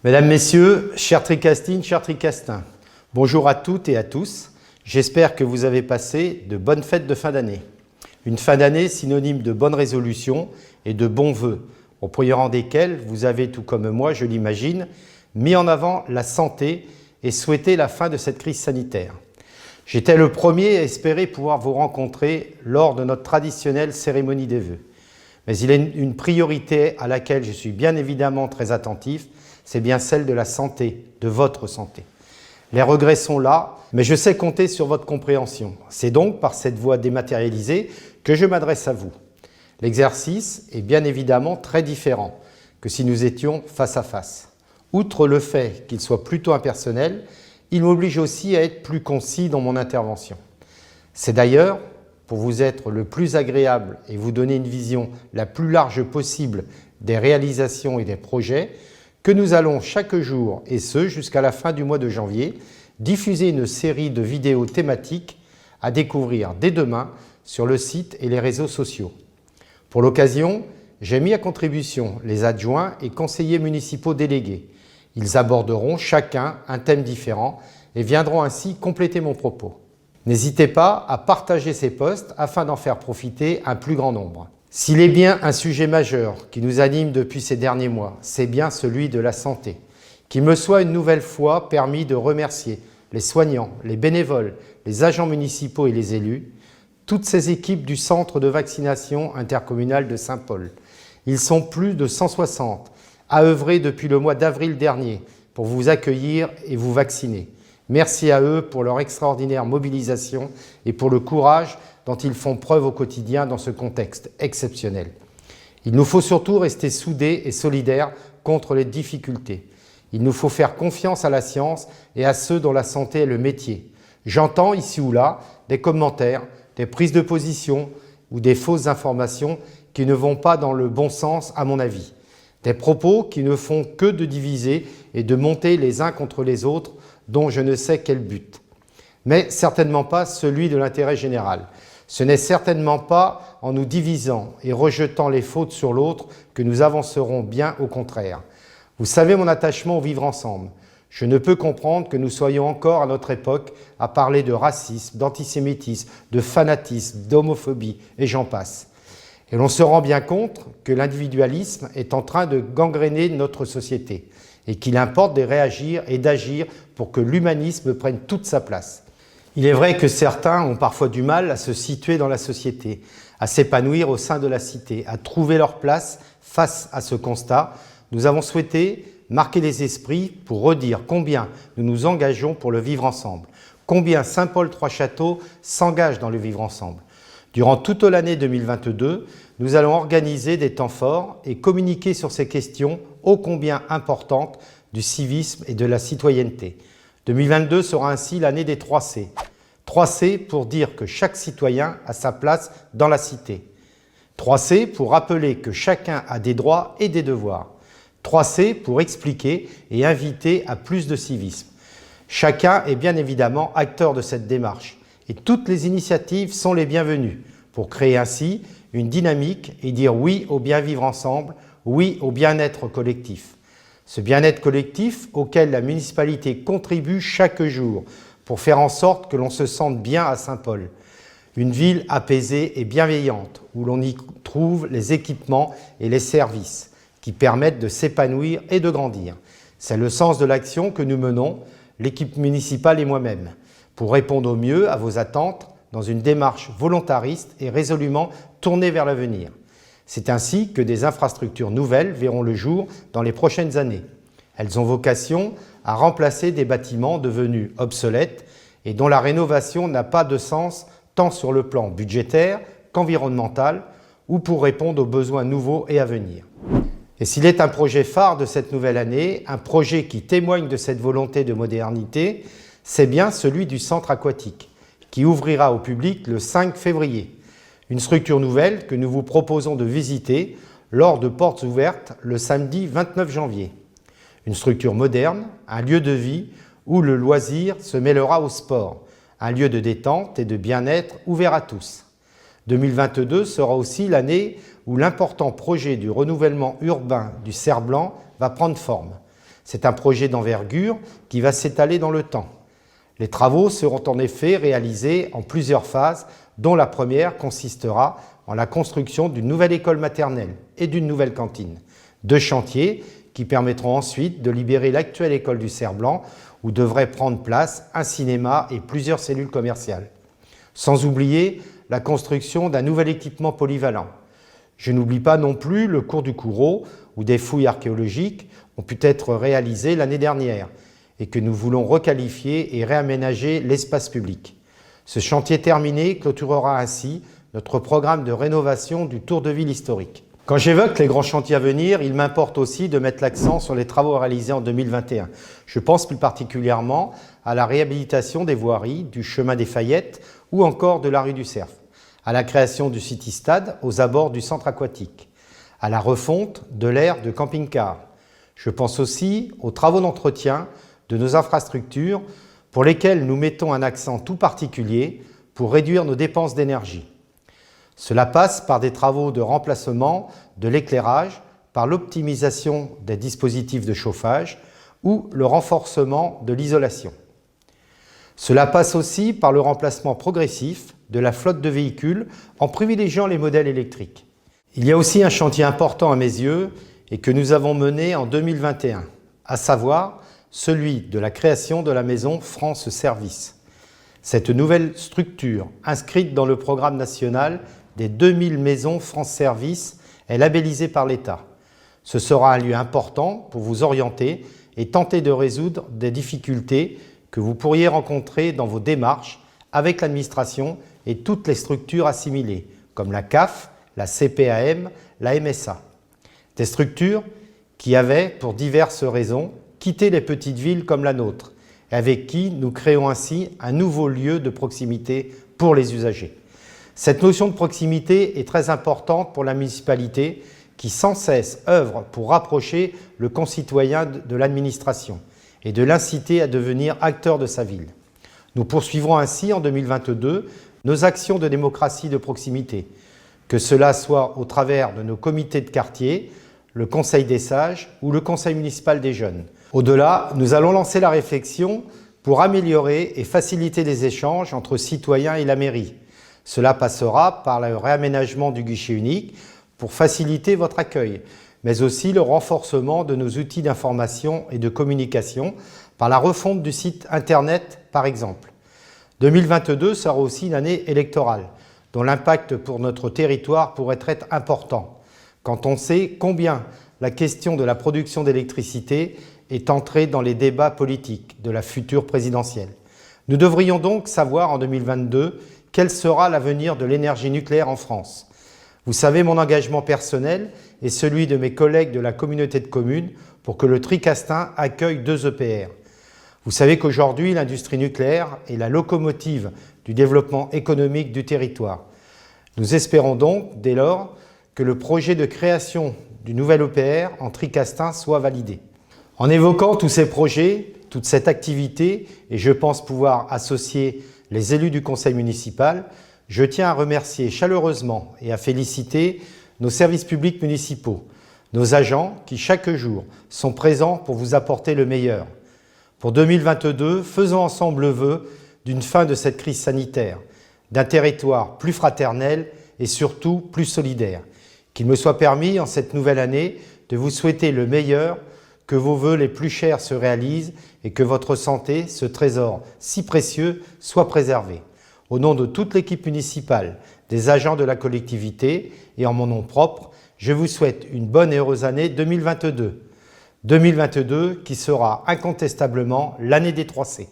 Mesdames, Messieurs, chères Tricastines, chers Tricastins, bonjour à toutes et à tous. J'espère que vous avez passé de bonnes fêtes de fin d'année. Une fin d'année synonyme de bonnes résolutions et de bons vœux, au premier rang desquels vous avez, tout comme moi, je l'imagine, mis en avant la santé et souhaité la fin de cette crise sanitaire. J'étais le premier à espérer pouvoir vous rencontrer lors de notre traditionnelle cérémonie des vœux. Mais il est une priorité à laquelle je suis bien évidemment très attentif, c'est bien celle de la santé, de votre santé. Les regrets sont là, mais je sais compter sur votre compréhension. C'est donc par cette voie dématérialisée que je m'adresse à vous. L'exercice est bien évidemment très différent que si nous étions face à face. Outre le fait qu'il soit plutôt impersonnel, il m'oblige aussi à être plus concis dans mon intervention. C'est d'ailleurs, pour vous être le plus agréable et vous donner une vision la plus large possible des réalisations et des projets, que nous allons chaque jour, et ce jusqu'à la fin du mois de janvier, diffuser une série de vidéos thématiques à découvrir dès demain sur le site et les réseaux sociaux. Pour l'occasion, j'ai mis à contribution les adjoints et conseillers municipaux délégués. Ils aborderont chacun un thème différent et viendront ainsi compléter mon propos. N'hésitez pas à partager ces posts afin d'en faire profiter un plus grand nombre. S'il est bien un sujet majeur qui nous anime depuis ces derniers mois, c'est bien celui de la santé. Qu'il me soit une nouvelle fois permis de remercier les soignants, les bénévoles, les agents municipaux et les élus, toutes ces équipes du centre de vaccination intercommunal de Saint-Paul. Ils sont plus de 160 à œuvrer depuis le mois d'avril dernier pour vous accueillir et vous vacciner. Merci à eux pour leur extraordinaire mobilisation et pour le courage dont ils font preuve au quotidien dans ce contexte exceptionnel. Il nous faut surtout rester soudés et solidaires contre les difficultés. Il nous faut faire confiance à la science et à ceux dont la santé est le métier. J'entends ici ou là des commentaires, des prises de position ou des fausses informations qui ne vont pas dans le bon sens à mon avis. Des propos qui ne font que de diviser et de monter les uns contre les autres dont je ne sais quel but. Mais certainement pas celui de l'intérêt général. Ce n'est certainement pas en nous divisant et rejetant les fautes sur l'autre que nous avancerons, bien au contraire. Vous savez mon attachement au vivre ensemble. Je ne peux comprendre que nous soyons encore à notre époque à parler de racisme, d'antisémitisme, de fanatisme, d'homophobie et j'en passe. Et l'on se rend bien compte que l'individualisme est en train de gangréner notre société et qu'il importe de réagir et d'agir pour que l'humanisme prenne toute sa place. Il est vrai que certains ont parfois du mal à se situer dans la société, à s'épanouir au sein de la cité, à trouver leur place face à ce constat. Nous avons souhaité marquer les esprits pour redire combien nous nous engageons pour le vivre ensemble, combien Saint-Paul-Trois-Châteaux s'engage dans le vivre ensemble. Durant toute l'année 2022, nous allons organiser des temps forts et communiquer sur ces questions ô combien importantes du civisme et de la citoyenneté. 2022 sera ainsi l'année des 3C. 3C pour dire que chaque citoyen a sa place dans la cité. 3C pour rappeler que chacun a des droits et des devoirs. 3C pour expliquer et inviter à plus de civisme. Chacun est bien évidemment acteur de cette démarche et toutes les initiatives sont les bienvenues pour créer ainsi une dynamique et dire oui au bien vivre ensemble, oui au bien-être collectif. Ce bien-être collectif auquel la municipalité contribue chaque jour pour faire en sorte que l'on se sente bien à Saint-Paul. Une ville apaisée et bienveillante où l'on y trouve les équipements et les services qui permettent de s'épanouir et de grandir. C'est le sens de l'action que nous menons, l'équipe municipale et moi-même, pour répondre au mieux à vos attentes dans une démarche volontariste et résolument tournée vers l'avenir. C'est ainsi que des infrastructures nouvelles verront le jour dans les prochaines années. Elles ont vocation à remplacer des bâtiments devenus obsolètes et dont la rénovation n'a pas de sens tant sur le plan budgétaire qu'environnemental ou pour répondre aux besoins nouveaux et à venir. Et s'il est un projet phare de cette nouvelle année, un projet qui témoigne de cette volonté de modernité, c'est bien celui du centre aquatique, qui ouvrira au public le 5 février. Une structure nouvelle que nous vous proposons de visiter lors de portes ouvertes le samedi 29 janvier. Une structure moderne, un lieu de vie où le loisir se mêlera au sport, un lieu de détente et de bien-être ouvert à tous. 2022 sera aussi l'année où l'important projet du renouvellement urbain du Cerf-Blanc va prendre forme. C'est un projet d'envergure qui va s'étaler dans le temps. Les travaux seront en effet réalisés en plusieurs phases, dont la première consistera en la construction d'une nouvelle école maternelle et d'une nouvelle cantine. 2 chantiers qui permettront ensuite de libérer l'actuelle école du Cerf-Blanc où devraient prendre place un cinéma et plusieurs cellules commerciales. Sans oublier la construction d'un nouvel équipement polyvalent. Je n'oublie pas non plus le cours du Coureau où des fouilles archéologiques ont pu être réalisées l'année dernière et que nous voulons requalifier et réaménager l'espace public. Ce chantier terminé clôturera ainsi notre programme de rénovation du tour de ville historique. Quand j'évoque les grands chantiers à venir, il m'importe aussi de mettre l'accent sur les travaux réalisés en 2021. Je pense plus particulièrement à la réhabilitation des voiries, du chemin des Fayettes ou encore de la rue du Cerf, à la création du City-Stade aux abords du centre aquatique, à la refonte de l'aire de camping-car. Je pense aussi aux travaux d'entretien de nos infrastructures pour lesquels nous mettons un accent tout particulier pour réduire nos dépenses d'énergie. Cela passe par des travaux de remplacement de l'éclairage, par l'optimisation des dispositifs de chauffage ou le renforcement de l'isolation. Cela passe aussi par le remplacement progressif de la flotte de véhicules en privilégiant les modèles électriques. Il y a aussi un chantier important à mes yeux et que nous avons mené en 2021, à savoir celui de la création de la maison France Service. Cette nouvelle structure, inscrite dans le programme national des 2000 maisons France Service, est labellisée par l'État. Ce sera un lieu important pour vous orienter et tenter de résoudre des difficultés que vous pourriez rencontrer dans vos démarches avec l'administration et toutes les structures assimilées, comme la CAF, la CPAM, la MSA. Des structures qui avaient, pour diverses raisons, quitté les petites villes comme la nôtre, et avec qui nous créons ainsi un nouveau lieu de proximité pour les usagers. Cette notion de proximité est très importante pour la municipalité qui sans cesse œuvre pour rapprocher le concitoyen de l'administration et de l'inciter à devenir acteur de sa ville. Nous poursuivrons ainsi en 2022 nos actions de démocratie de proximité, que cela soit au travers de nos comités de quartier, le Conseil des sages ou le Conseil municipal des jeunes. Au-delà, nous allons lancer la réflexion pour améliorer et faciliter les échanges entre citoyens et la mairie. Cela passera par le réaménagement du guichet unique pour faciliter votre accueil, mais aussi le renforcement de nos outils d'information et de communication par la refonte du site internet par exemple. 2022 sera aussi une année électorale, dont l'impact pour notre territoire pourrait être important, quand on sait combien la question de la production d'électricité est entrée dans les débats politiques de la future présidentielle. Nous devrions donc savoir en 2022 quel sera l'avenir de l'énergie nucléaire en France. Vous savez mon engagement personnel et celui de mes collègues de la communauté de communes pour que le Tricastin accueille 2 EPR. Vous savez qu'aujourd'hui, l'industrie nucléaire est la locomotive du développement économique du territoire. Nous espérons donc, dès lors, que le projet de création du nouvel EPR en Tricastin soit validé. En évoquant tous ces projets, toute cette activité, et je pense pouvoir associer les élus du conseil municipal, je tiens à remercier chaleureusement et à féliciter nos services publics municipaux, nos agents qui chaque jour sont présents pour vous apporter le meilleur. Pour 2022, faisons ensemble le vœu d'une fin de cette crise sanitaire, d'un territoire plus fraternel et surtout plus solidaire. Qu'il me soit permis en cette nouvelle année de vous souhaiter le meilleur, que vos vœux les plus chers se réalisent et que votre santé, ce trésor si précieux, soit préservé. Au nom de toute l'équipe municipale, des agents de la collectivité et en mon nom propre, je vous souhaite une bonne et heureuse année 2022. 2022 qui sera incontestablement l'année des 3C.